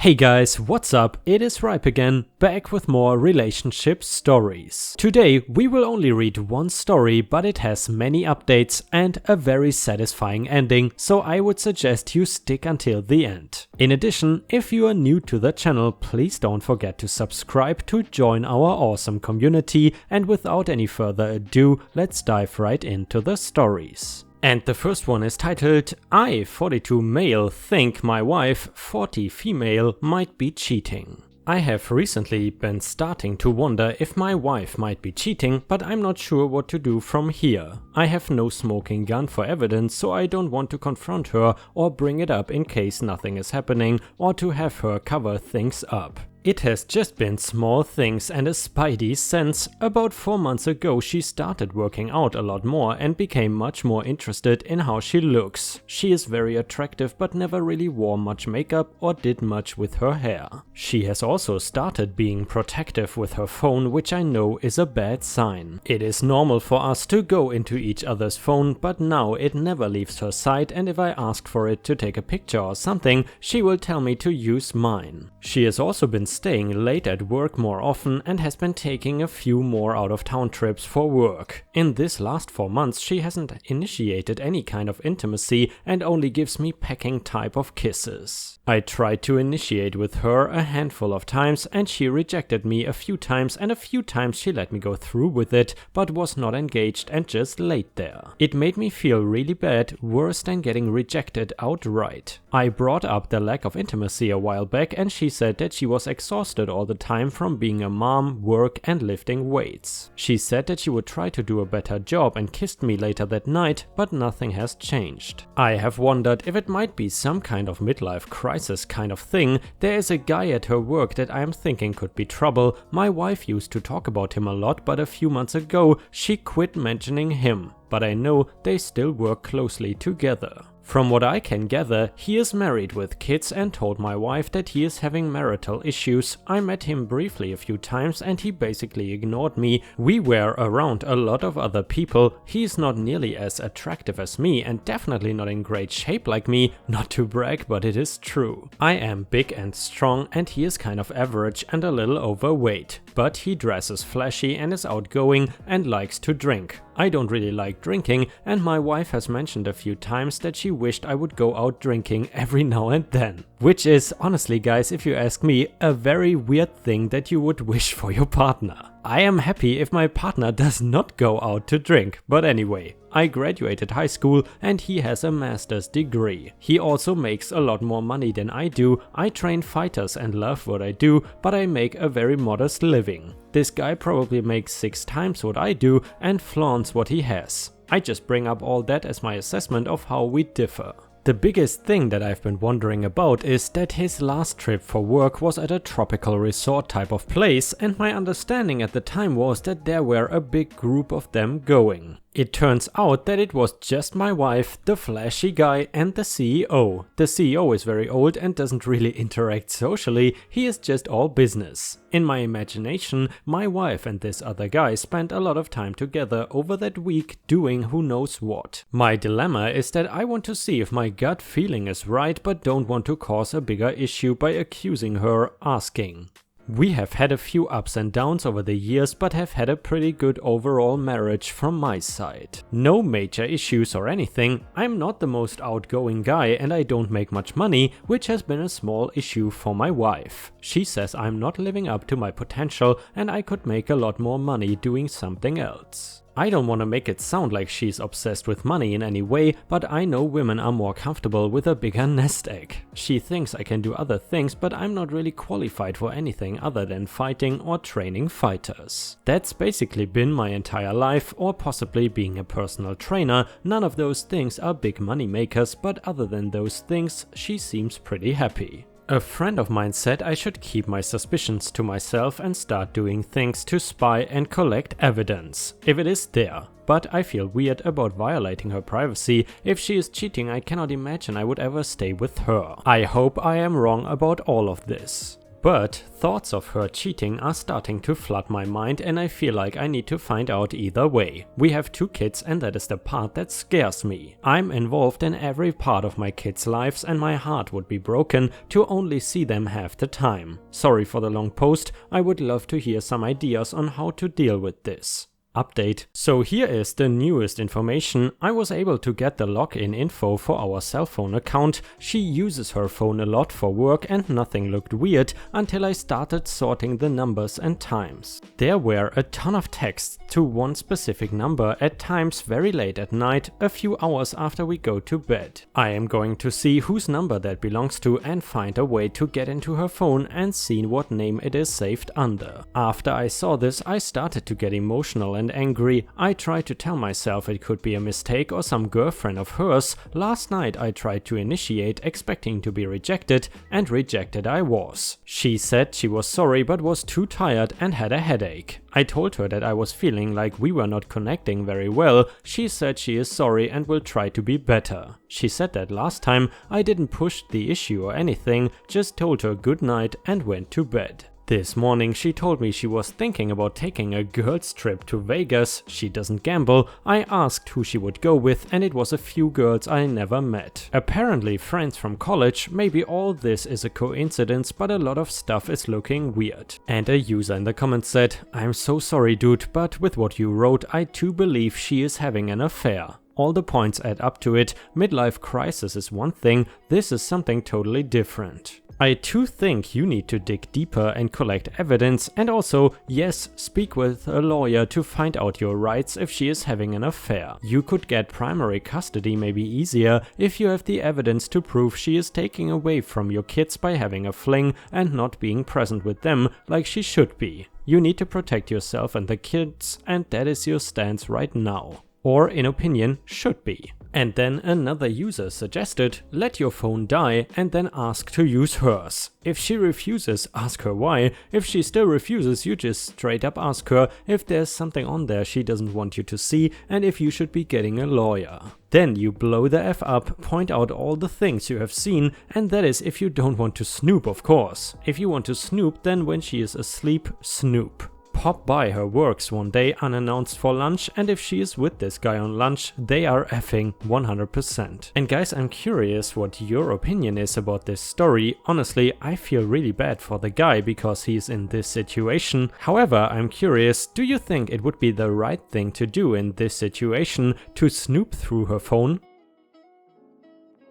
Hey guys, what's up? It is Ripe again, back with more relationship stories. Today we will only read one story, but it has many updates and a very satisfying ending, so I would suggest you stick until the end. In addition, if you are new to the channel, please don't forget to subscribe to join our awesome community, and without any further ado, let's dive right into the stories. And the first one is titled, I, 42 male, think my wife, 40 female, might be cheating. I have recently been starting to wonder if my wife might be cheating, but I'm not sure what to do from here. I have no smoking gun for evidence, so I don't want to confront her or bring it up in case nothing is happening, or to have her cover things up. It has just been small things and a spidey sense. About 4 months ago she started working out a lot more and became much more interested in how she looks. She is very attractive but never really wore much makeup or did much with her hair. She has also started being protective with her phone, which I know is a bad sign. It is normal for us to go into each other's phone, but now it never leaves her side, and if I ask for it to take a picture or something, she will tell me to use mine. She has also been staying late at work more often and has been taking a few more out-of-town trips for work. In this last 4 months she hasn't initiated any kind of intimacy and only gives me pecking type of kisses. I tried to initiate with her a handful of times and she rejected me a few times, and a few times she let me go through with it but was not engaged and just laid there. It made me feel really bad, worse than getting rejected outright. I brought up the lack of intimacy a while back and she said that she was exhausted all the time from being a mom, work and lifting weights. She said that she would try to do a better job and kissed me later that night, but nothing has changed. I have wondered if it might be some kind of midlife crisis kind of thing. There is a guy at her work that I am thinking could be trouble. My wife used to talk about him a lot, but a few months ago she quit mentioning him. But I know they still work closely together. From what I can gather, he is married with kids and told my wife that he is having marital issues. I met him briefly a few times and he basically ignored me. We were around a lot of other people. He is not nearly as attractive as me and definitely not in great shape like me. Not to brag, but it is true. I am big and strong and he is kind of average and a little overweight. But he dresses flashy and is outgoing and likes to drink. I don't really like drinking, and my wife has mentioned a few times that she wished I would go out drinking every now and then. Which is, honestly guys, if you ask me, a very weird thing that you would wish for your partner. I am happy if my partner does not go out to drink, but anyway. I graduated high school and he has a master's degree. He also makes a lot more money than I do. I train fighters and love what I do, but I make a very modest living. This guy probably makes 6 times what I do and flaunts what he has. I just bring up all that as my assessment of how we differ. The biggest thing that I've been wondering about is that his last trip for work was at a tropical resort type of place, and my understanding at the time was that there were a big group of them going. It turns out that it was just my wife, the flashy guy and the CEO. The CEO is very old and doesn't really interact socially, he is just all business. In my imagination, my wife and this other guy spent a lot of time together over that week doing who knows what. My dilemma is that I want to see if my gut feeling is right, but don't want to cause a bigger issue by accusing her, asking. We have had a few ups and downs over the years, but have had a pretty good overall marriage from my side. No major issues or anything. I'm not the most outgoing guy and I don't make much money, which has been a small issue for my wife. She says I'm not living up to my potential and I could make a lot more money doing something else. I don't want to make it sound like she's obsessed with money in any way, but I know women are more comfortable with a bigger nest egg. She thinks I can do other things, but I'm not really qualified for anything other than fighting or training fighters. That's basically been my entire life, or possibly being a personal trainer. None of those things are big money makers, but other than those things, she seems pretty happy. A friend of mine said I should keep my suspicions to myself and start doing things to spy and collect evidence, if it is there. But I feel weird about violating her privacy. If she is cheating, I cannot imagine I would ever stay with her. I hope I am wrong about all of this. But thoughts of her cheating are starting to flood my mind and I feel like I need to find out either way. We have 2 kids and that is the part that scares me. I'm involved in every part of my kids' lives and my heart would be broken to only see them half the time. Sorry for the long post, I would love to hear some ideas on how to deal with this. Update. So here is the newest information. I was able to get the login info for our cell phone account. She uses her phone a lot for work and nothing looked weird until I started sorting the numbers and times. There were a ton of texts to one specific number at times very late at night, a few hours after we go to bed. I am going to see whose number that belongs to and find a way to get into her phone and see what name it is saved under. After I saw this, I started to get emotional and angry. I tried to tell myself it could be a mistake or some girlfriend of hers. Last night I tried to initiate expecting to be rejected and rejected I was. She said she was sorry but was too tired and had a headache. I told her that I was feeling like we were not connecting very well. She said she is sorry and will try to be better. She said that last time I didn't push the issue or anything, just told her good night and went to bed. This morning she told me she was thinking about taking a girls' trip to Vegas. She doesn't gamble. I asked who she would go with and it was a few girls I never met. Apparently friends from college. Maybe all this is a coincidence, but a lot of stuff is looking weird. And a user in the comments said, "I'm so sorry dude, but with what you wrote I too believe she is having an affair." All the points add up to it. Midlife crisis is one thing, this is something totally different. I too think you need to dig deeper and collect evidence, and also, yes, speak with a lawyer to find out your rights if she is having an affair. You could get primary custody maybe easier if you have the evidence to prove she is taking away from your kids by having a fling and not being present with them like she should be. You need to protect yourself and the kids, and that is your stance right now. Or, in opinion, should be. And then another user suggested, let your phone die and then ask to use hers. If she refuses, ask her why. If she still refuses, you just straight up ask her if there's something on there she doesn't want you to see and if you should be getting a lawyer. Then you blow the F up, point out all the things you have seen, and that is if you don't want to snoop, of course. If you want to snoop, then when she is asleep, snoop. Pop by her works one day unannounced for lunch, and if she is with this guy on lunch, they are effing 100%. And guys, I'm curious what your opinion is about this story. Honestly, I feel really bad for the guy because he's in this situation. However, I'm curious, do you think it would be the right thing to do in this situation to snoop through her phone?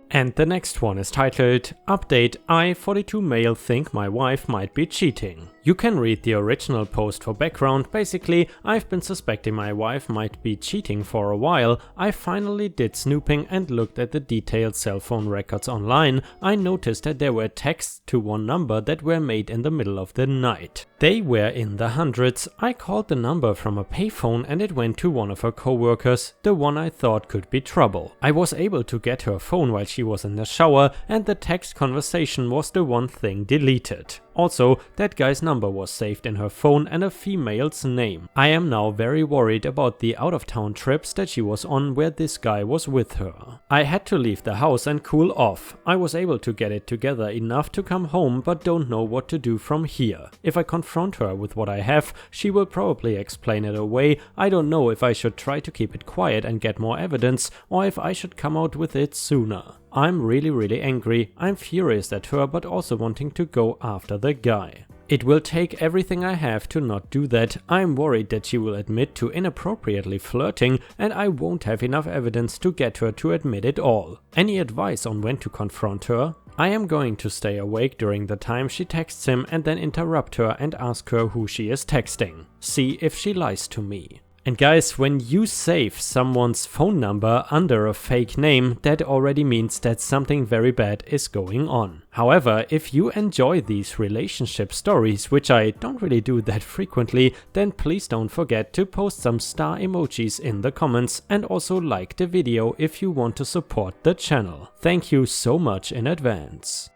And the next one is titled, Update, I, 42 male, think my wife might be cheating. You can read the original post for background. Basically, I've been suspecting my wife might be cheating for a while. I finally did snooping and looked at the detailed cell phone records online. I noticed that there were texts to one number that were made in the middle of the night. They were in the hundreds. I called the number from a payphone and it went to one of her coworkers, the one I thought could be trouble. I was able to get her phone while she was in the shower and the text conversation was the one thing deleted. Also, that guy's number was saved in her phone and a female's name. I am now very worried about the out-of-town trips that she was on where this guy was with her. I had to leave the house and cool off. I was able to get it together enough to come home but don't know what to do from here. If I confront her with what I have, she will probably explain it away. I don't know if I should try to keep it quiet and get more evidence or if I should come out with it sooner. I'm really angry. I'm furious at her but also wanting to go after the guy. It will take everything I have to not do that. I'm worried that she will admit to inappropriately flirting and I won't have enough evidence to get her to admit it all. Any advice on when to confront her? I am going to stay awake during the time she texts him and then interrupt her and ask her who she is texting. See if she lies to me. And guys, when you save someone's phone number under a fake name, that already means that something very bad is going on. However, if you enjoy these relationship stories, which I don't really do that frequently, then please don't forget to post some star emojis in the comments and also like the video if you want to support the channel. Thank you so much in advance.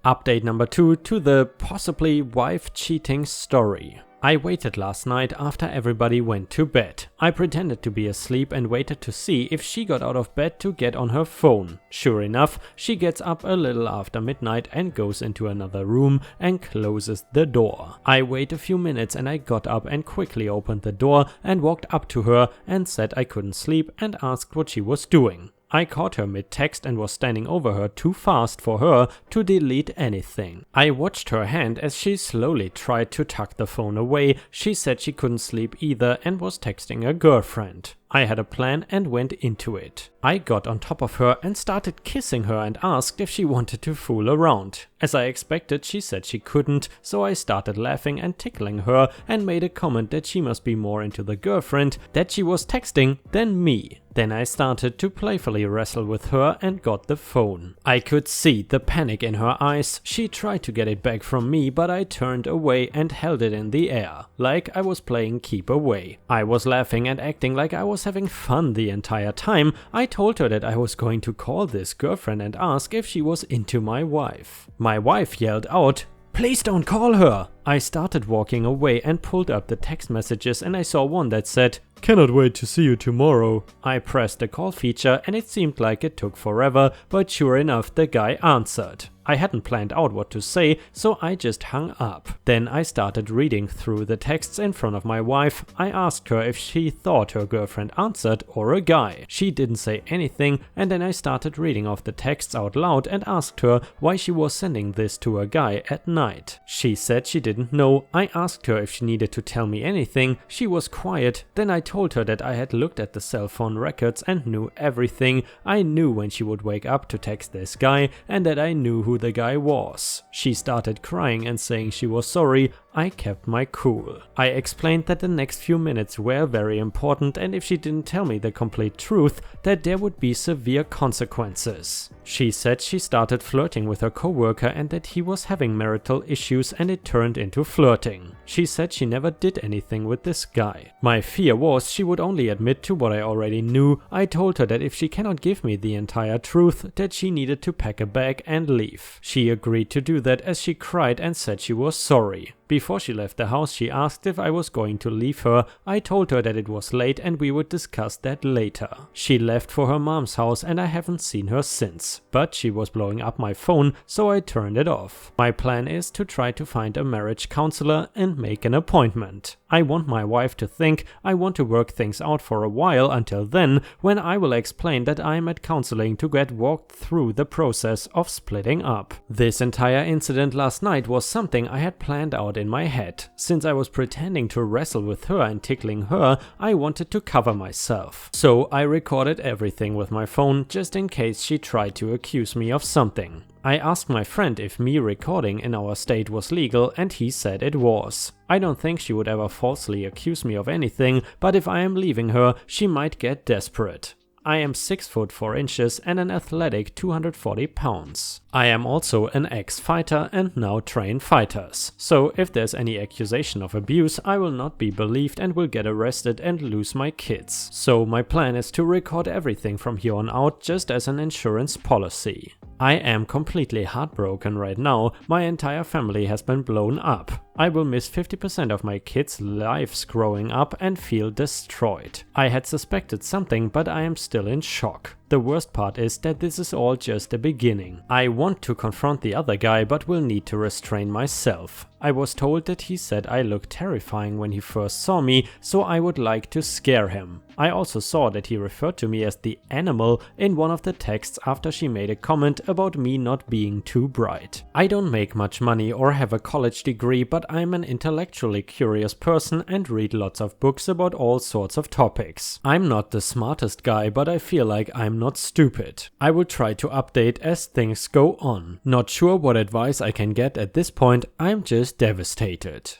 Update number 2 to the possibly wife cheating story. I waited last night after everybody went to bed. I pretended to be asleep and waited to see if she got out of bed to get on her phone. Sure enough, she gets up a little after midnight and goes into another room and closes the door. I wait a few minutes and I got up and quickly opened the door and walked up to her and said I couldn't sleep and asked what she was doing. I caught her mid-text and was standing over her too fast for her to delete anything. I watched her hand as she slowly tried to tuck the phone away. She said she couldn't sleep either and was texting a girlfriend. I had a plan and went into it. I got on top of her and started kissing her and asked if she wanted to fool around. As I expected, she said she couldn't, so I started laughing and tickling her and made a comment that she must be more into the girlfriend that she was texting than me. Then I started to playfully wrestle with her and got the phone. I could see the panic in her eyes. She tried to get it back from me, but I turned away and held it in the air, like I was playing keep away. I was laughing and acting like I was having fun the entire time. I told her that I was going to call this girlfriend and ask if she was into my wife. My wife yelled out, "Please don't call her!" I started walking away and pulled up the text messages and I saw one that said, "Cannot wait to see you tomorrow." I pressed the call feature and it seemed like it took forever, but sure enough the guy answered. I hadn't planned out what to say, so I just hung up. Then I started reading through the texts in front of my wife. I asked her if she thought her girlfriend answered or a guy. She didn't say anything, and then I started reading off the texts out loud and asked her why she was sending this to a guy at night. She said she didn't know. I asked her if she needed to tell me anything. She was quiet. Then I told her that I had looked at the cell phone records and knew everything. I knew when she would wake up to text this guy and that I knew who the guy was. She started crying and saying she was sorry. I kept my cool. I explained that the next few minutes were very important and if she didn't tell me the complete truth, that there would be severe consequences. She said she started flirting with her coworker and that he was having marital issues and it turned into flirting. She said she never did anything with this guy. My fear was she would only admit to what I already knew. I told her that if she cannot give me the entire truth, that she needed to pack a bag and leave. She agreed to do that as she cried and said she was sorry. Before she left the house, she asked if I was going to leave her. I told her that it was late and we would discuss that later. She left for her mom's house and I haven't seen her since, but she was blowing up my phone, so I turned it off. My plan is to try to find a marriage counselor and make an appointment. I want my wife to think I want to work things out for a while until then, when I will explain that I am at counseling to get walked through the process of splitting up. This entire incident last night was something I had planned out in my head. Since I was pretending to wrestle with her and tickling her, I wanted to cover myself. So I recorded everything with my phone just in case she tried to accuse me of something. I asked my friend if me recording in our state was legal and he said it was. I don't think she would ever falsely accuse me of anything, but if I am leaving her, she might get desperate. I am 6 foot 4 inches and an athletic 240 pounds. I am also an ex-fighter and now train fighters. So if there's any accusation of abuse, I will not be believed and will get arrested and lose my kids. So my plan is to record everything from here on out just as an insurance policy. I am completely heartbroken right now. My entire family has been blown up. I will miss 50% of my kids' lives growing up and feel destroyed. I had suspected something, but I am still in shock. The worst part is that this is all just the beginning. I want to confront the other guy, but will need to restrain myself. I was told that he said I looked terrifying when he first saw me, so I would like to scare him. I also saw that he referred to me as the animal in one of the texts after she made a comment about me not being too bright. I don't make much money or have a college degree, but I'm an intellectually curious person and read lots of books about all sorts of topics. I'm not the smartest guy, but I feel like I'm not stupid. I will try to update as things go on. Not sure what advice I can get at this point, I'm just devastated.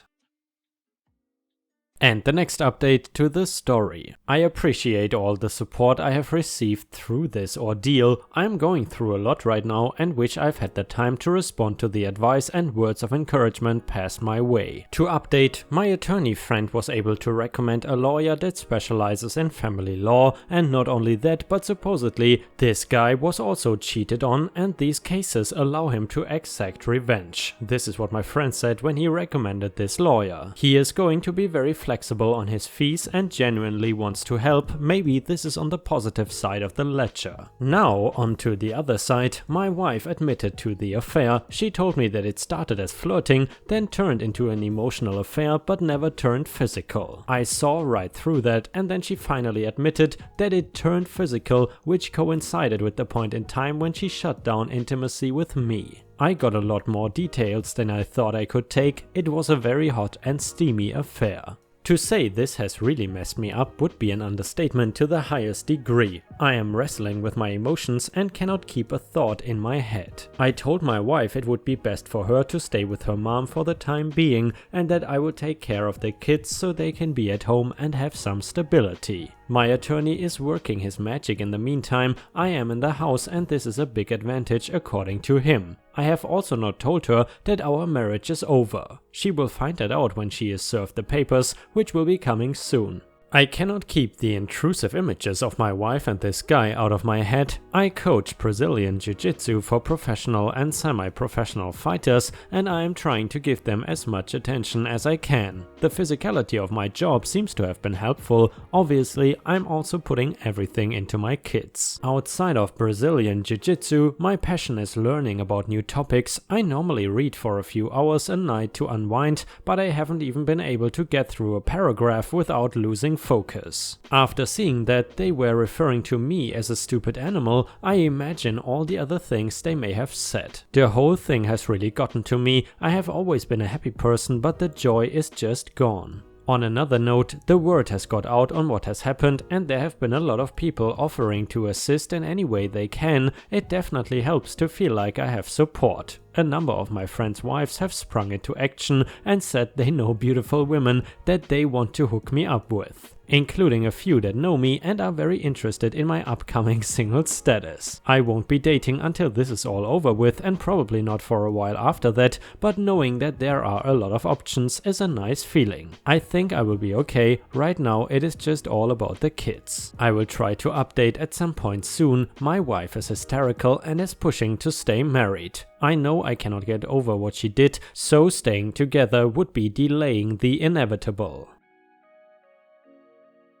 And the next update to the story. I appreciate all the support I have received through this ordeal. I'm going through a lot right now and wish I've had the time to respond to the advice and words of encouragement passed my way. To update, my attorney friend was able to recommend a lawyer that specializes in family law, and not only that, but supposedly this guy was also cheated on and these cases allow him to exact revenge. This is what my friend said when he recommended this lawyer. He is going to be very flexible on his fees and genuinely wants to help. Maybe this is on the positive side of the ledger. Now onto the other side, my wife admitted to the affair. She told me that it started as flirting, then turned into an emotional affair but never turned physical. I saw right through that, and then she finally admitted that it turned physical, which coincided with the point in time when she shut down intimacy with me. I got a lot more details than I thought I could take. It was a very hot and steamy affair. To say this has really messed me up would be an understatement to the highest degree. I am wrestling with my emotions and cannot keep a thought in my head. I told my wife it would be best for her to stay with her mom for the time being and that I would take care of the kids so they can be at home and have some stability. My attorney is working his magic in the meantime. I am in the house and this is a big advantage according to him. I have also not told her that our marriage is over. She will find that out when she is served the papers, which will be coming soon. I cannot keep the intrusive images of my wife and this guy out of my head. I coach Brazilian Jiu-Jitsu for professional and semi-professional fighters and I am trying to give them as much attention as I can. The physicality of my job seems to have been helpful. Obviously, I'm also putting everything into my kids. Outside of Brazilian Jiu-Jitsu, my passion is learning about new topics. I normally read for a few hours a night to unwind, but I haven't even been able to get through a paragraph without losing focus. After seeing that they were referring to me as a stupid animal, I imagine all the other things they may have said. The whole thing has really gotten to me. I have always been a happy person, but the joy is just gone. On another note, the word has got out on what has happened and there have been a lot of people offering to assist in any way they can. It definitely helps to feel like I have support. A number of my friends' wives have sprung into action and said they know beautiful women that they want to hook me up with, including a few that know me and are very interested in my upcoming single status. I won't be dating until this is all over with and probably not for a while after that, but knowing that there are a lot of options is a nice feeling. I think I will be okay. Right now it is just all about the kids. I will try to update at some point soon. My wife is hysterical and is pushing to stay married. I know I cannot get over what she did, so staying together would be delaying the inevitable.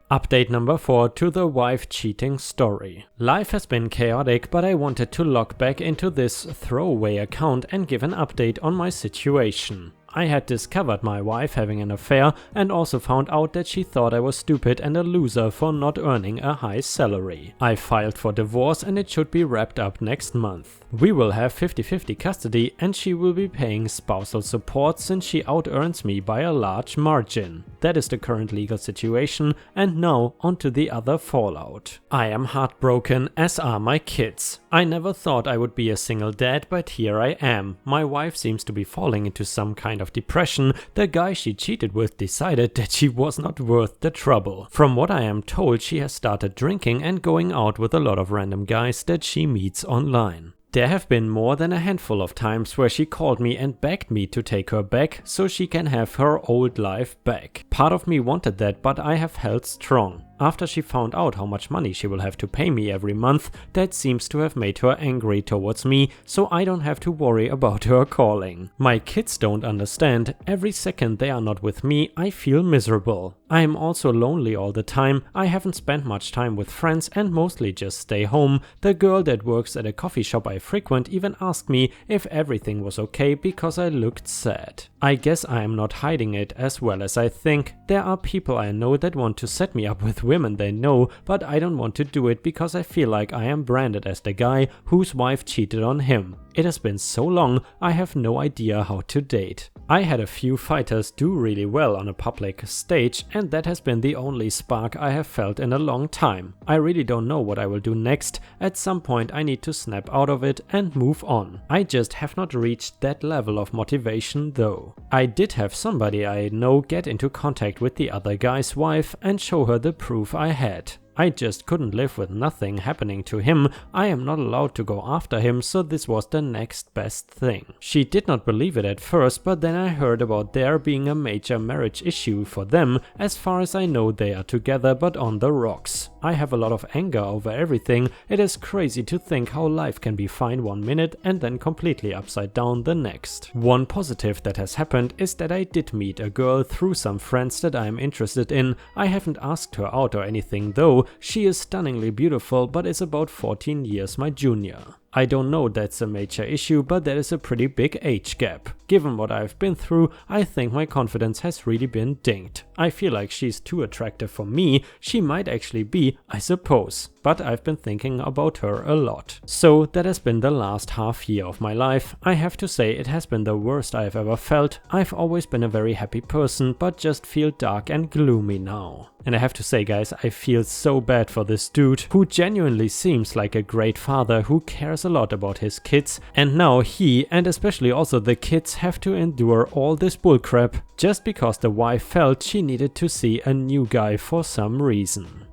Update number 4 to the wife cheating story. Life has been chaotic, but I wanted to log back into this throwaway account and give an update on my situation. I had discovered my wife having an affair and also found out that she thought I was stupid and a loser for not earning a high salary. I filed for divorce and it should be wrapped up next month. We will have 50-50 custody and she will be paying spousal support since she out-earns me by a large margin. That is the current legal situation, and now onto the other fallout. I am heartbroken, as are my kids. I never thought I would be a single dad, but here I am. My wife seems to be falling into some kind of depression. The guy she cheated with decided that she was not worth the trouble. From what I am told, she has started drinking and going out with a lot of random guys that she meets online. There have been more than a handful of times where she called me and begged me to take her back so she can have her old life back. Part of me wanted that, but I have held strong. After she found out how much money she will have to pay me every month, that seems to have made her angry towards me, so I don't have to worry about her calling. My kids don't understand. Every second they are not with me, I feel miserable. I am also lonely all the time. I haven't spent much time with friends and mostly just stay home. The girl that works at a coffee shop I frequent even asked me if everything was okay because I looked sad. I guess I am not hiding it as well as I think. There are people I know that want to set me up with women they know, but I don't want to do it because I feel like I am branded as the guy whose wife cheated on him. It has been so long, I have no idea how to date. I had a few fighters do really well on a public stage, and that has been the only spark I have felt in a long time. I really don't know what I will do next. At some point I need to snap out of it and move on. I just have not reached that level of motivation though. I did have somebody I know get into contact with the other guy's wife and show her the proof I had. I just couldn't live with nothing happening to him. I am not allowed to go after him, so this was the next best thing. She did not believe it at first, but then I heard about there being a major marriage issue for them. As far as I know, they are together but on the rocks. I have a lot of anger over everything. It is crazy to think how life can be fine one minute and then completely upside down the next. One positive that has happened is that I did meet a girl through some friends that I am interested in. I haven't asked her out or anything though. She is stunningly beautiful but is about 14 years my junior. I don't know that's a major issue, but there is a pretty big age gap. Given what I've been through, I think my confidence has really been dinged. I feel like she's too attractive for me. She might actually be, I suppose, but I've been thinking about her a lot. So that has been the last half year of my life. I have to say it has been the worst I've ever felt. I've always been a very happy person, but just feel dark and gloomy now. And I have to say guys, I feel so bad for this dude who genuinely seems like a great father who cares a lot about his kids, and now he and especially also the kids have to endure all this bullcrap just because the wife felt she needed to see a new guy for some reason.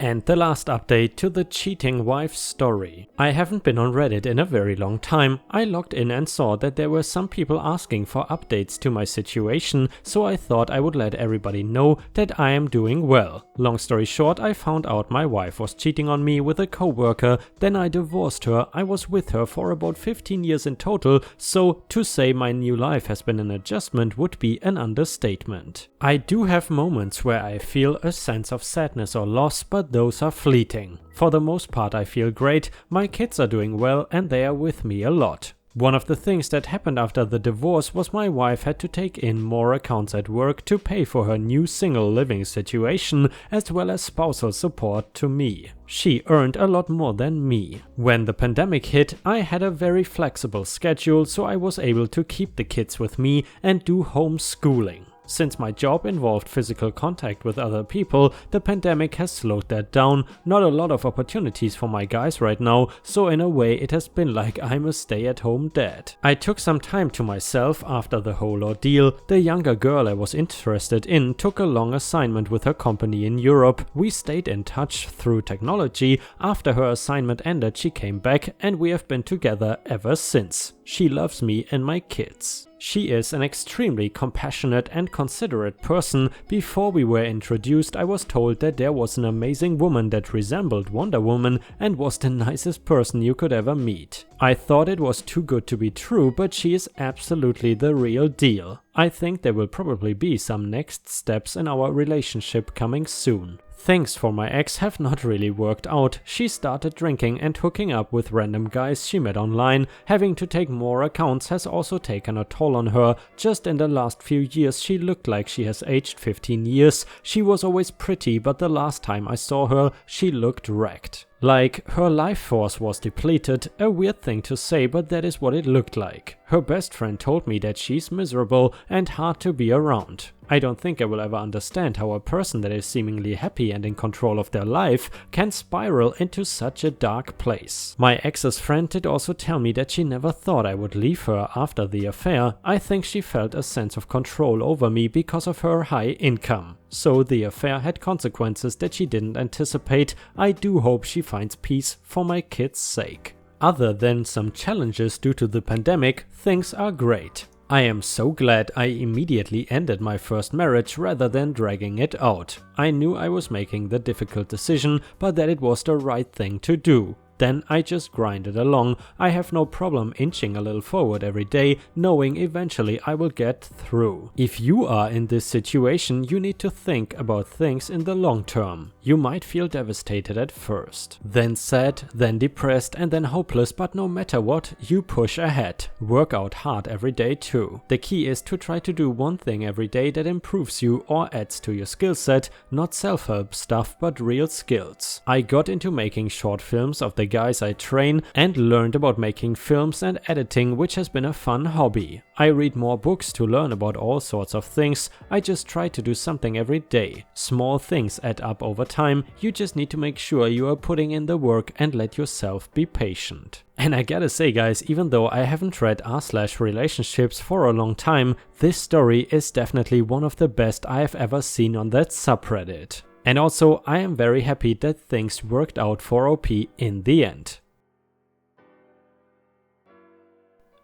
And the last update to the cheating wife story. I haven't been on Reddit in a very long time. I logged in and saw that there were some people asking for updates to my situation, so I thought I would let everybody know that I am doing well. Long story short, I found out my wife was cheating on me with a coworker, then I divorced her. I was with her for about 15 years in total, so to say my new life has been an adjustment would be an understatement. I do have moments where I feel a sense of sadness or loss, but those are fleeting. For the most part I feel great, my kids are doing well and they are with me a lot. One of the things that happened after the divorce was my wife had to take in more accounts at work to pay for her new single living situation as well as spousal support to me. She earned a lot more than me. When the pandemic hit, I had a very flexible schedule, so I was able to keep the kids with me and do homeschooling. Since my job involved physical contact with other people, the pandemic has slowed that down. Not a lot of opportunities for my guys right now, so in a way it has been like I'm a stay-at-home dad. I took some time to myself after the whole ordeal. The younger girl I was interested in took a long assignment with her company in Europe. We stayed in touch through technology. After her assignment ended, she came back and we have been together ever since. She loves me and my kids. She is an extremely compassionate and considerate person. Before we were introduced, I was told that there was an amazing woman that resembled Wonder Woman and was the nicest person you could ever meet. I thought it was too good to be true, but she is absolutely the real deal. I think there will probably be some next steps in our relationship coming soon. Things for my ex have not really worked out. She started drinking and hooking up with random guys she met online. Having to take more accounts has also taken a toll on her. Just in the last few years she looked like she has aged 15 years. She was always pretty, but the last time I saw her, she looked wrecked. Like, her life force was depleted, a weird thing to say, but that is what it looked like. Her best friend told me that she's miserable and hard to be around. I don't think I will ever understand how a person that is seemingly happy and in control of their life can spiral into such a dark place. My ex's friend did also tell me that she never thought I would leave her after the affair. I think she felt a sense of control over me because of her high income. So the affair had consequences that she didn't anticipate. I do hope she finds peace for my kids' sake. Other than some challenges due to the pandemic, things are great. I am so glad I immediately ended my first marriage rather than dragging it out. I knew I was making the difficult decision, but that it was the right thing to do. Then I just grinded along. I have no problem inching a little forward every day, knowing eventually I will get through. If you are in this situation, you need to think about things in the long term. You might feel devastated at first, then sad, then depressed, and then hopeless, but no matter what, you push ahead. Work out hard every day too. The key is to try to do one thing every day that improves you or adds to your skill set, not self-help stuff but real skills. I got into making short films of the guys I train, and learned about making films and editing, which has been a fun hobby. I read more books to learn about all sorts of things. I just try to do something every day. Small things add up over time. You just need to make sure you are putting in the work and let yourself be patient. And I gotta say guys, even though I haven't read r/relationships for a long time, this story is definitely one of the best I have ever seen on that subreddit. And also, I am very happy that things worked out for OP in the end.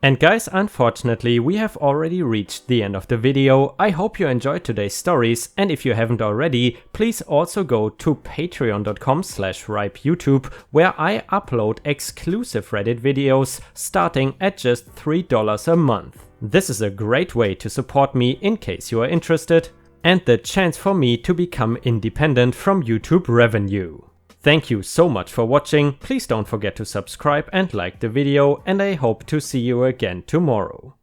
And guys, unfortunately, we have already reached the end of the video. I hope you enjoyed today's stories, and if you haven't already, please also go to patreon.com/ripeyoutube, where I upload exclusive Reddit videos starting at just $3 a month. This is a great way to support me in case you are interested, and the chance for me to become independent from YouTube revenue. Thank you so much for watching. Please don't forget to subscribe and like the video, and I hope to see you again tomorrow.